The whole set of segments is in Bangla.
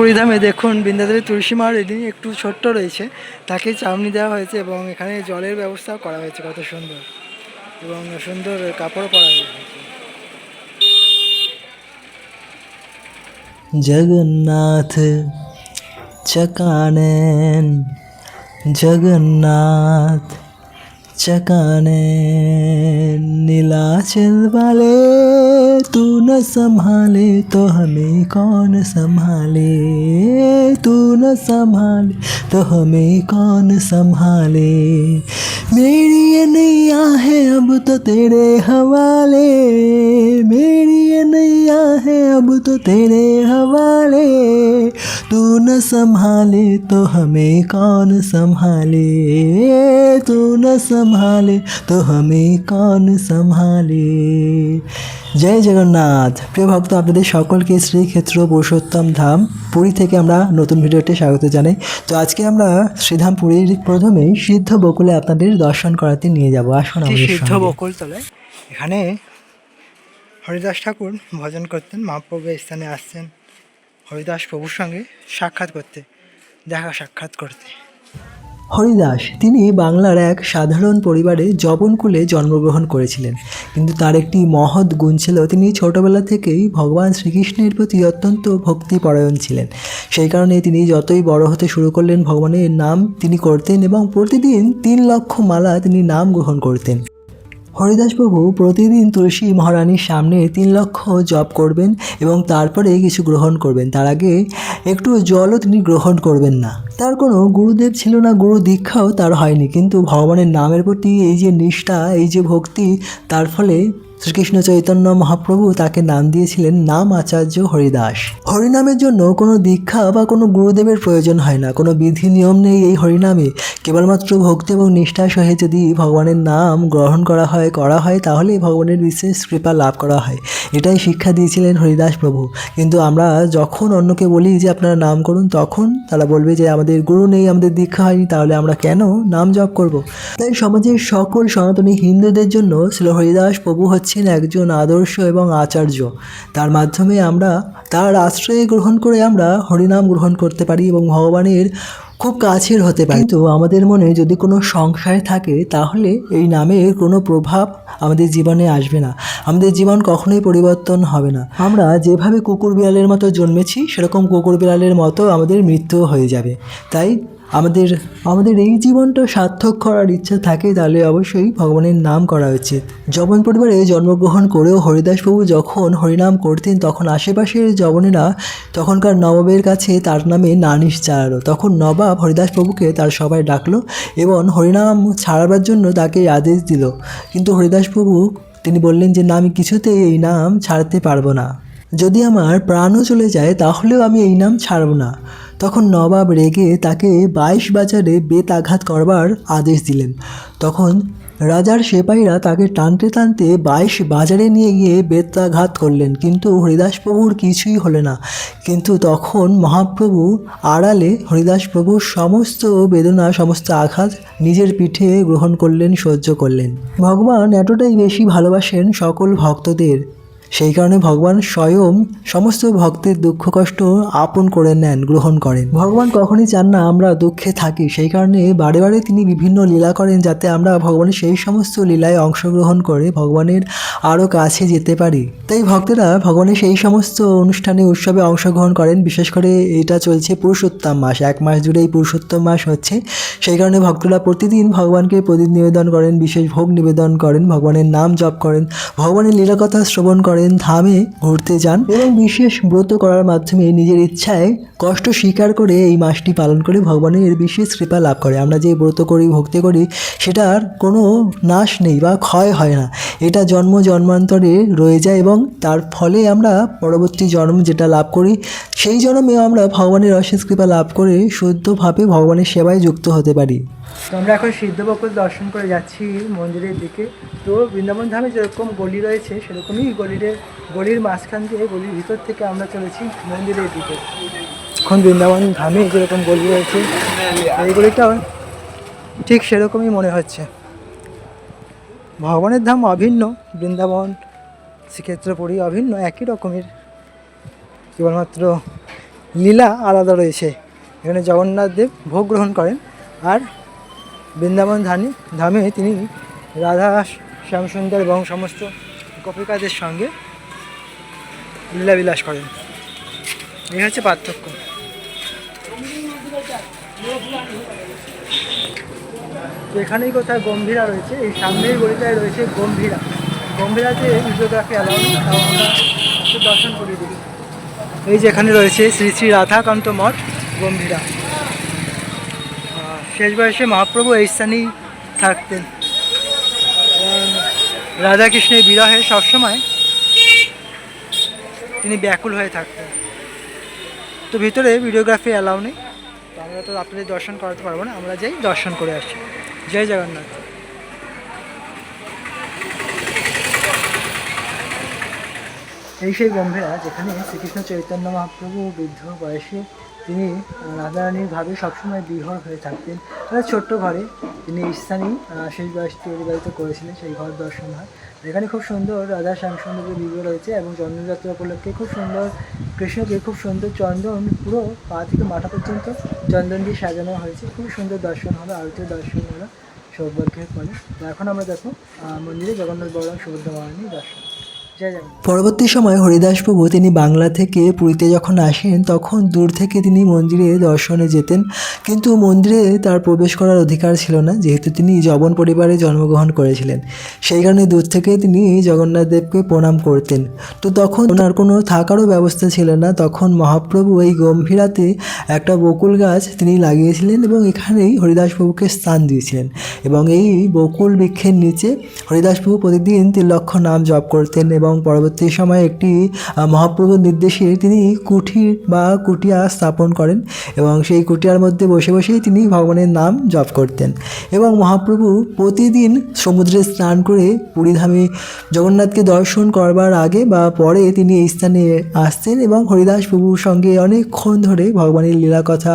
পুরীধামে দেখুন বৃন্দাদেবী তুলসী মা রেডি একটু ছোট্ট রয়েছে, তাকে চাউনি দেওয়া হয়েছে এবং এখানে জলের ব্যবস্থাও করা হয়েছে কত সুন্দর, এবং সুন্দর কাপড় পরা হয়েছে। জগন্নাথ চকানন, जगन्नाथ चकाने नीलाचल वाले, तू न संभाले तो हमें कौन संभाले, तू न संभाले तो हमें कौन संभाले। मेरी ये नैया है अब तो तेरे हवाले, मेरी ये नैया है अब तो तेरे हवाले, तू न संभाले तो हमें कौन संभाले, तू न संभाले तो हमें कौन संभाले। জয় জগন্নাথ। প্রিয় ভক্ত, আপনাদের সকলকে শ্রীক্ষেত্র পুরুষোত্তম ধাম পুরী থেকে আমরা নতুন ভিডিওতে স্বাগত জানাই। তো আজকে আমরা শ্রীধাম পুরীর প্রথমেই সিদ্ধ বকুলে আপনাদের দর্শন করাতে নিয়ে যাব। আসুন আমাদের সিদ্ধ সঙ্গে। বকুলতলায় এখানে হরিদাস ঠাকুর ভজন করতেন। মহাপ্রভু এই স্থানে আসছেন হরিদাস প্রভুর সঙ্গে সাক্ষাৎ করতে, সাক্ষাৎ করতে। হরিদাস তিনি বাংলার এক সাধারণ পরিবারে যবনকুলে জন্মগ্রহণ করেছিলেন, কিন্তু তার একটি মহৎ গুণ ছিল, তিনি ছোটবেলা থেকেই ভগবান শ্রীকৃষ্ণের প্রতি অত্যন্ত ভক্তিপরায়ণ ছিলেন। সেই কারণে তিনি যতই বড় হতে শুরু করলেন, ভগবানের নাম তিনি করতেন এবং প্রতিদিন 3 লক্ষ মালা তিনি নাম গ্রহণ করতেন। হরিদাস প্রভু প্রতিদিন তুলসী মহারানীর সামনে 3 লক্ষ জপ করবেন এবং তারপরে কিছু গ্রহণ করবেন। তার আগে একটু জলও তিনি গ্রহণ করবেন না। তার কোনো গুরুদেব ছিল না, গুরু দীক্ষাও তার হয়নি, কিন্তু ভগবানের নামের প্রতি এই যে নিষ্ঠা, এই যে ভক্তি, তার ফলে শ্রীকৃষ্ণ চৈতন্য মহাপ্রভু তাকে নাম দিয়েছিলেন নাম আচার্য হরিদাস। হরিনামের জন্য কোনো দীক্ষা বা কোনো গুরুদেবের প্রয়োজন হয় না, কোনো বিধি নিয়ম নেই এই হরিনামে। কেবলমাত্র ভক্তি এবং নিষ্ঠার সহিত যদি ভগবানের নাম গ্রহণ করা হয় তাহলেই ভগবানের বিশেষ কৃপা লাভ করা হয়। এটাই শিক্ষা দিয়েছিলেন হরিদাস প্রভু। কিন্তু আমরা যখন অন্যকে বলি যে আপনারা নাম করুন, তখন তারা বলবে যে আমাদের গুরু নেই, আমাদের দীক্ষা হয়নি, তাহলে আমরা কেন নাম জপ করব। তাই সমাজের সকল সনাতনী হিন্দুদের জন্য শ্রী হরিদাস প্রভু হচ্ছেন একজন আদর্শ এবং আচার্য। তার মাধ্যমে আমরা তার আশ্রয় গ্রহণ করে আমরা হরিনাম গ্রহণ করতে পারি এবং ভগবানের খুব কাছের হতে পারে। কিন্তু আমাদের মনে যদি কোনো সংশয় থাকে, তাহলে এই নামের কোনো প্রভাব আমাদের জীবনে আসবে না, আমাদের জীবন কখনোই পরিবর্তন হবে না। আমরা যেভাবে কুকুর বিড়ালের মতো জন্মেছি, সেরকম কুকুর বিড়ালের মতো আমাদের মৃত্যুও হয়ে যাবে। তাই আমাদের এই জীবনটা সার্থক করার ইচ্ছা থাকে, তাহলে অবশ্যই ভগবানের নাম করা উচিত। যবন পরিবারে জন্মগ্রহণ করেও হরিদাস প্রভু যখন হরিনাম করতেন, তখন আশেপাশের যবনেরা তখনকার নবাবের কাছে তার নামে নালিশ চালালো। তখন নবাব হরিদাস প্রভুকে তার সবাই ডাকলো এবং হরিনাম ছাড়াবার জন্য তাকে আদেশ দিল। কিন্তু হরিদাস প্রভু তিনি বললেন যে না, আমি কিছুতেই এই নাম ছাড়তে পারবো না, যদি আমার প্রাণও চলে যায় তাহলেও আমি এই নাম ছাড়ব না। তখন নবাব রেগে তাকে 22 বাজারে বেতাঘাত করবার আদেশ দিলেন। তখন রাজার সেপাহীরা তাকে টানতে টানতে 22 বাজারে নিয়ে গিয়ে বেতাঘাত করলেন, কিন্তু হরিদাস প্রভুর কিছুই হলো না। কিন্তু তখন মহাপ্রভু আড়ালে হরিদাস প্রভুর সমস্ত বেদনা, সমস্ত আঘাত নিজের পিঠে গ্রহণ করলেন, সহ্য করলেন। ভগবান এতটাই বেশি ভালোবাসেন সকল ভক্তদের, সেই কারণে ভগবান স্বয়ং সমস্ত ভক্তের দুঃখ কষ্ট আপন করে নেন, গ্রহণ করেন। ভগবান কখনই চান না আমরা দুঃখে থাকি, সেই কারণে বারে বারে তিনি বিভিন্ন লীলা করেন, যাতে আমরা ভগবানের সেই সমস্ত লীলায় অংশগ্রহণ করে ভগবানের আরও কাছে যেতে পারি। তাই ভক্তেরা ভগবানের সেই সমস্ত অনুষ্ঠানে, উৎসবে অংশগ্রহণ করেন। বিশেষ করে এটা চলছে পুরুষোত্তম মাস, 1 মাস জুড়ে এই পুরুষোত্তম মাস হচ্ছে। সেই কারণে ভক্তরা প্রতিদিন ভগবানকে প্রদীপ নিবেদন করেন, বিশেষ ভোগ নিবেদন করেন, ভগবানের নাম জপ করেন, ভগবানের লীলাকথা শ্রবণ করেন, ধামে ঘুরতে যান এবং বিশেষ ব্রত করার মাধ্যমে নিজের ইচ্ছায় কষ্ট স্বীকার করে এই মাসটি পালন করে ভগবানের বিশেষ কৃপা লাভ করে। আমরা যে ব্রত করি, ভক্তি করি, সেটার কোনো নাশ নেই বা ক্ষয় হয় না, এটা জন্ম জন্মান্তরে রয়ে যায় এবং তার ফলে আমরা পরবর্তী জন্ম যেটা লাভ করি, সেই জন্মেও আমরা ভগবানের অশেষ কৃপা লাভ করে শুদ্ধভাবে ভগবানের সেবায় যুক্ত হতে পারি। তো আমরা এখন সিদ্ধ বকুল দর্শন করে যাচ্ছি মন্দিরের দিকে। তো বৃন্দাবন ধামে যেরকম গলি রয়েছে, সেরকমই গলির মাঝখান দিয়ে, গলির ভিতর থেকে আমরা চলেছি মন্দিরের দিকে। এখন বৃন্দাবন ধামে যেরকম গলি রয়েছে, এই গলিটাও ঠিক সেরকমই মনে হচ্ছে। ভগবানের ধাম অভিন্ন, বৃন্দাবন শ্রীক্ষেত্র পুরী অভিন্ন, একই রকমের, কেবলমাত্র লীলা আলাদা রয়েছে। এখানে জগন্নাথ দেব ভোগ গ্রহণ করেন, আর বৃন্দাবন ধামে তিনি রাধা শ্যামসুন্দর এবং সমস্ত গোপিকাদের সঙ্গে লীলাবিলাস করেন। এই হচ্ছে পার্থক্য। তো এখানেই কোথায় গম্ভীরা রয়েছে, এই সামনের গলিটায় রয়েছে গম্ভীরা। গম্ভীরাতে ভিডিওগ্রাফি অ্যালাউ নেই, তাও আমরা একটু দর্শন করিয়ে দিই। এই যে এখানে রয়েছে শ্রী শ্রী রাধাকান্ত মঠ গম্ভীরা। শেষ বয়সে মহাপ্রভু এই স্থানেই থাকতেন। রাধাকৃষ্ণের বিরহে সবসময় তিনি ব্যাকুল হয়ে থাকতেন। তো ভিতরে ভিডিওগ্রাফি অ্যালাউ নেই, তো আমরা তো আপনাদের দর্শন করাতে পারবো না, আমরা যাই দর্শন করে আসি। জয় জগন্নাথ। এই সেই গম্ভীরা যেখানে শ্রীকৃষ্ণ চৈতন্য মহাপ্রভু বৃদ্ধ বয়সে তিনি রাধারানীর ভাবে সবসময় বিহর হয়ে থাকতেন। তার ছোট্ট ঘরে তিনি এই স্থানেই শেষ বয়সটি অতিবাহিত করেছিলেন, সেই ঘর দর্শন হয়। এখানে খুব সুন্দর রাধা শ্যামসুন্দরের বিগ্রহ রয়েছে এবং চন্দনযাত্রা উপলক্ষে খুব সুন্দর কৃষ্ণকে খুব সুন্দর চন্দন পুরো পা থেকে মাথা পর্যন্ত চন্দন দিয়ে সাজানো হয়েছে। খুব সুন্দর দর্শন হলো, আরতির দর্শন হলো সৌভাগ্যের ফলে। তো এখন আমরা দেখো মন্দিরে জগন্নাথ বলরাম সুভদ্রা মহারানী দর্শন। জয় জগন্নাথ। পরবর্তী সময় হরিদাসবাবু তিনি বাংলা থেকে পুরীতে যখন আসেন তখন দূর থেকে তিনি মন্দিরে দর্শনে যেতেন, কিন্তু মন্দিরে তার প্রবেশ করার অধিকার ছিল না, যেহেতু তিনি যবন পরিবারে জন্মগ্রহণ করেছিলেন। সেই কারণে দূর থেকে তিনি জগন্নাথ দেবকে প্রণাম করতেন। তো তখন ওনার কোনো থাকারও ব্যবস্থা ছিল না, তখন মহাপ্রভু এই গম্ভীরাতে একটা বকুল গাছ তিনি লাগিয়েছিলেন এবং এখানেই হরিদাসবাবুকে স্থান দিয়েছিলেন। এবং এই বকুল বৃক্ষের নিচে হরিদাসবাবু প্রতিদিন 3 লক্ষ নাম জপ করতেন এবং পরবর্তী সময়ে একটি মহাপ্রভুর নির্দেশে তিনি কুটিয়া স্থাপন করেন এবং সেই কুটিয়ার মধ্যে বসে বসেই তিনি ভগবানের নাম জপ করতেন। এবং মহাপ্রভু প্রতিদিন সমুদ্রে স্নান করে পুরীধামে জগন্নাথকে দর্শন করবার আগে বা পরে তিনি এই স্থানে আসতেন এবং হরিদাসবাবুর সঙ্গে অনেকক্ষণ ধরে ভগবানের লীলা কথা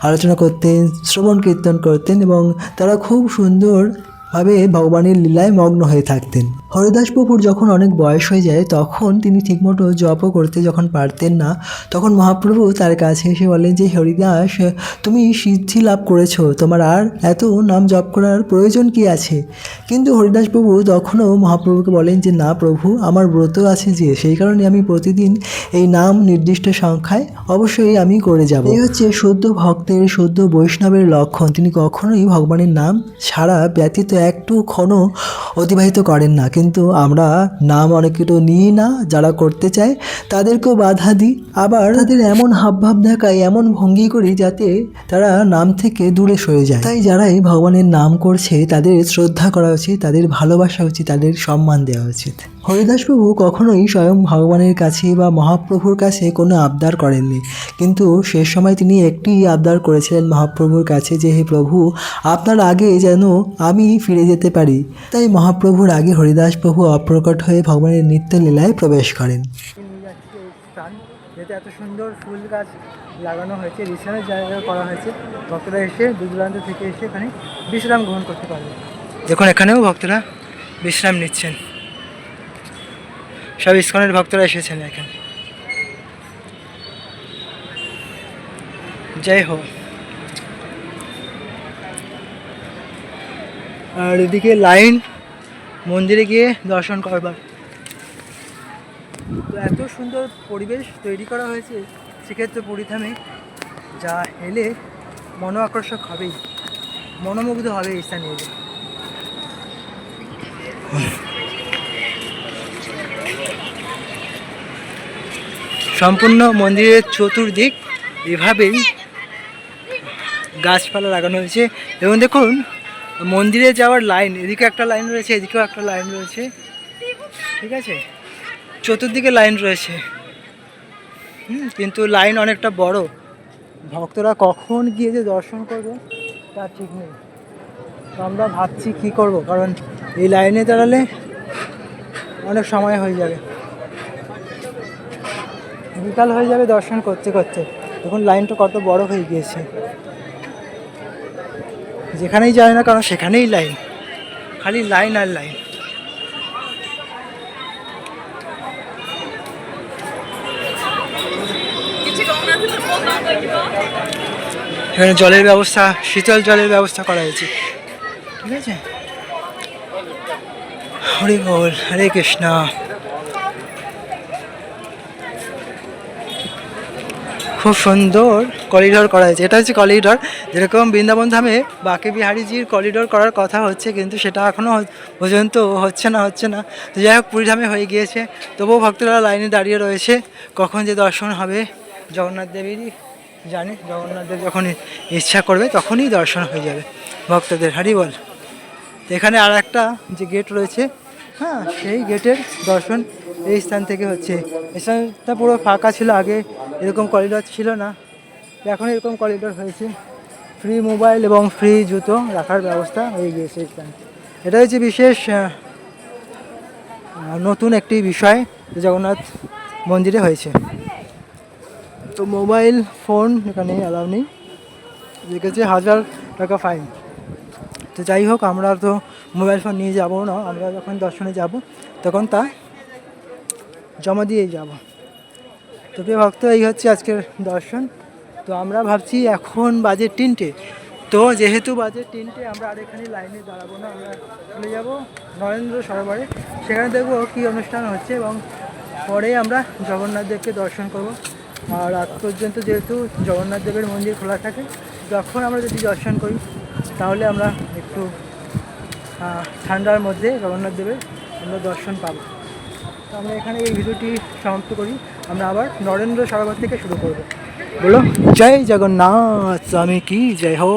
আলোচনা করতেন, শ্রবণ কীর্তন করতেন এবং তারা খুব সুন্দরভাবে ভগবানের লীলায় মগ্ন হয়ে থাকতেন। হরিদাসবাবুর যখন অনেক বয়স হয়ে যায় তখন তিনি ঠিকমতো জপও করতে যখন পারতেন না, তখন মহাপ্রভু তার কাছে এসে বলেন যে হরিদাস, তুমি সিদ্ধি লাভ করেছো, তোমার আর এত নাম জপ করার প্রয়োজন কি আছে? কিন্তু হরিদাসবাবু তখনও মহাপ্রভুকে বলেন যে না প্রভু, আমার ব্রত আছে যে, সেই কারণে আমি প্রতিদিন এই নাম নির্দিষ্ট সংখ্যায় অবশ্যই আমি করে যাব। এই হচ্ছে শুদ্ধ ভক্তের, শুদ্ধ বৈষ্ণবের লক্ষণ। তিনি কখনোই ভগবানের নাম ছাড়া ব্যতীত একটু ক্ষণও অতিবাহিত করেন না। কিন্তু আমরা নাম অনেকে তো নিই না, যারা করতে চায় তাদেরকেও বাধা দিই, আবার তাদের এমন হাবভাব দেখায়, এমন ভঙ্গি করি যাতে তারা নাম থেকে দূরে সরে যায়। তাই যারাই ভগবানের নাম করছে তাদের শ্রদ্ধা করা উচিত, তাদের ভালোবাসা উচিত, তাদের সম্মান দেওয়া উচিত। হরিদাসবাবু কখনোই স্বয়ং ভগবানের কাছে বা মহাপ্রভুর কাছে কোনো আবদার করেননি, কিন্তু শেষ সময় তিনি একটি আবদার করেছিলেন মহাপ্রভুর কাছে যে হে প্রভু, আপনার আগে যেন আমি ফিরে যেতে পারি। তাই মহাপ্রভুর আগে হরিদাসবাবু অপ্রকট হয়ে ভগবানের নিত্য লীলায় প্রবেশ করেন। নিয়ে যাচ্ছে এই স্থান, যেহেতু এত সুন্দর ফুল গাছ লাগানো হয়েছে, বিশ্রামের জায়গা করা হয়েছে, ভক্তরা এসে দূর দূরান্ত থেকে এসে এখানে বিশ্রাম গ্রহণ করতে পারবে। দেখুন এখানেও ভক্তরা বিশ্রাম নিচ্ছেন, সব ইস্কনের ভক্তরা এসেছেন এখানে। জয় হোক। আর এদিকে লাইন মন্দিরে গিয়ে দর্শন করবার। তো এত সুন্দর পরিবেশ তৈরি করা হয়েছে সেক্ষেত্রে পুরীধামে, যা এলে মন আকর্ষক হবেই, মনোমুগ্ধ হবে এই স্থানে এলে। সম্পূর্ণ মন্দিরের চতুর্দিক এভাবেই গাছপালা লাগানো হয়েছে এবং দেখুন মন্দিরে যাওয়ার লাইন, এদিকে একটা লাইন রয়েছে, এদিকেও একটা লাইন রয়েছে, ঠিক আছে, চতুর্দিকে লাইন রয়েছে। কিন্তু লাইন অনেকটা বড়, ভক্তরা কখন গিয়ে যে দর্শন করবে তার ঠিক নেই। তো আমরা ভাবছি কী করব, কারণ এই লাইনে দাঁড়ালে অনেক সময় হয়ে যাবে, বিকাল হয়ে যাবে দর্শন করতে করতে। দেখুন লাইনটা কত বড় হয়ে গিয়েছে, যেখানেই যায় না কারণ সেখানেই লাইন, খালি লাইন আর লাইন। এখানে জলের ব্যবস্থা, শীতল জলের ব্যবস্থা করা হয়েছে, ঠিক আছে। হরি বল, হরে কৃষ্ণ। খুব সুন্দর করিডোর করা হয়েছে, এটা হচ্ছে করিডোর। যেরকম বৃন্দাবন ধামে বাঁকে বিহারীজির করিডোর করার কথা হচ্ছে, কিন্তু সেটা এখনও পর্যন্ত হচ্ছে না। তো যাই হোক, পুরীধামে হয়ে গিয়েছে, তবুও ভক্তরা লাইনে দাঁড়িয়ে রয়েছে কখন যে দর্শন হবে জগন্নাথ দেবেরই জানে। জগন্নাথ দেব যখন ইচ্ছা করবে তখনই দর্শন হয়ে যাবে ভক্তদের। হরি বল। তো এখানে আর একটা যে গেট রয়েছে, হ্যাঁ, সেই গেটের দর্শন এই স্থান থেকে হচ্ছে। এই স্থানটা পুরো ফাঁকা ছিল, আগে এরকম করিডোর ছিল না, এখন এরকম করিডোর হয়েছে। ফ্রি মোবাইল এবং ফ্রি জুতো রাখার ব্যবস্থা হয়ে গিয়েছে এই স্থানে। এটা হচ্ছে বিশেষ নতুন একটি বিষয় জগন্নাথ মন্দিরে হয়েছে। তো মোবাইল ফোন এখানে অ্যালাউ নেই, লিখেছে 1000 টাকা ফাইন। তো যাই হোক, আমরা তো মোবাইল ফোন নিয়ে যাবো না, আমরা যখন দর্শনে যাব তখন তা জমা দিয়েই যাব। তো প্রিয় ভক্ত, এই হচ্ছে আজকের দর্শন। তো আমরা ভাবছি এখন বাজে 3টে, তো যেহেতু বাজে 3টে আমরা আর এখানে লাইনে দাঁড়াবো না, আমরা চলে যাব নরেন্দ্র সরোবরে, সেখানে দেখবো কী অনুষ্ঠান হচ্ছে এবং পরে আমরা জগন্নাথ দেবকে দর্শন করব। আর রাত পর্যন্ত যেহেতু জগন্নাথ দেবের মন্দির খোলা থাকে, যখন আমরা যদি দর্শন করি তাহলে আমরা একটু ঠান্ডার মধ্যে জগন্নাথ দেবের আমরা দর্শন পাবো। তো আমরা এখানে এই ভিডিওটি সমাপ্ত করি, আমরা আবার নরেন্দ্র সরোবর থেকে শুরু করব। বলো জয় জগন্নাথ স্বামী কি জয় হো।